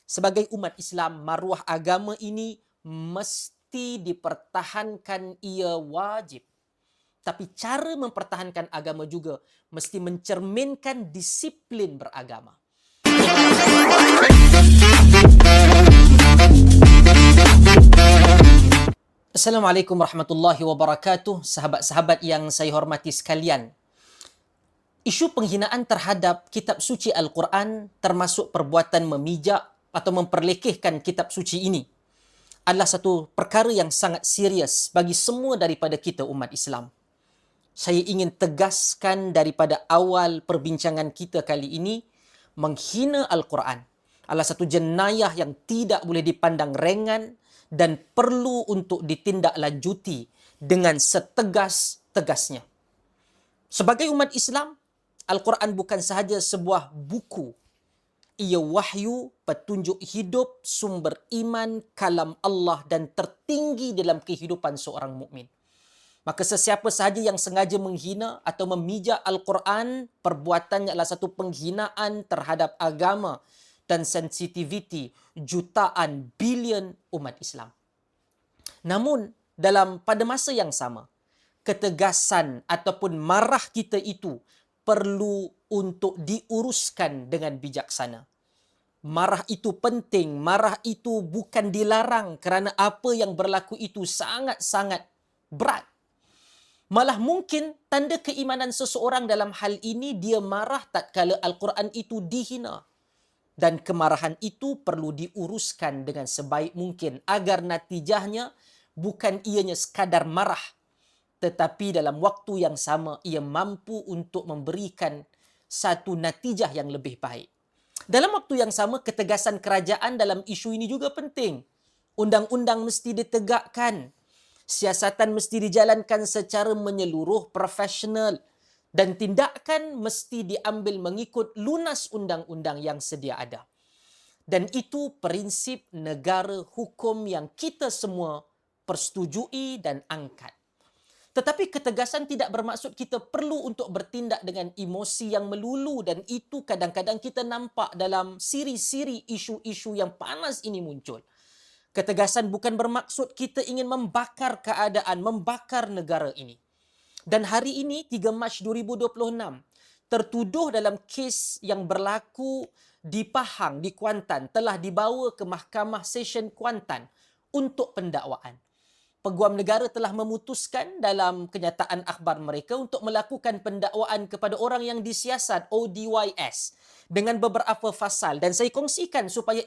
sebagai umat Islam, maruah agama ini mesti dipertahankan, ia wajib. Tapi cara mempertahankan agama juga mesti mencerminkan disiplin beragama. Assalamualaikum warahmatullahi wabarakatuh. Sahabat-sahabat yang saya hormati sekalian. Isu penghinaan terhadap kitab suci Al-Quran termasuk perbuatan memijak atau memperlekehkan kitab suci ini adalah satu perkara yang sangat serius bagi semua daripada kita umat Islam. Saya ingin tegaskan daripada awal perbincangan kita kali ini, menghina Al-Quran adalah satu jenayah yang tidak boleh dipandang ringan dan perlu untuk ditindaklanjuti dengan setegas-tegasnya. Sebagai umat Islam, Al-Quran bukan sahaja sebuah buku. Ia wahyu, petunjuk hidup, sumber iman, kalam Allah dan tertinggi dalam kehidupan seorang mukmin. Maka sesiapa sahaja yang sengaja menghina atau memijak Al-Quran, perbuatannya adalah satu penghinaan terhadap agama dan sensitiviti jutaan bilion umat Islam. Namun, pada masa yang sama, ketegasan ataupun marah kita itu perlu untuk diuruskan dengan bijaksana. Marah itu penting, marah itu bukan dilarang kerana apa yang berlaku itu sangat-sangat berat. Malah mungkin tanda keimanan seseorang dalam hal ini dia marah tatkala Al-Quran itu dihina. Dan kemarahan itu perlu diuruskan dengan sebaik mungkin agar natijahnya bukan ianya sekadar marah, tetapi dalam waktu yang sama ia mampu untuk memberikan satu natijah yang lebih baik. Dalam waktu yang sama, ketegasan kerajaan dalam isu ini juga penting. Undang-undang mesti ditegakkan. Siasatan mesti dijalankan secara menyeluruh, profesional. Dan tindakan mesti diambil mengikut lunas undang-undang yang sedia ada. Dan itu prinsip negara hukum yang kita semua persetujui dan angkat. Tetapi ketegasan tidak bermaksud kita perlu untuk bertindak dengan emosi yang melulu, dan itu kadang-kadang kita nampak dalam siri-siri isu-isu yang panas ini muncul. Ketegasan bukan bermaksud kita ingin membakar keadaan, membakar negara ini. Dan hari ini 3 Mac 2026, tertuduh dalam kes yang berlaku di Pahang, di Kuantan, telah dibawa ke Mahkamah Session Kuantan untuk pendakwaan. Peguam negara telah memutuskan dalam kenyataan akhbar mereka untuk melakukan pendakwaan kepada orang yang disiasat, ODYS, dengan beberapa fasal. Dan saya kongsikan supaya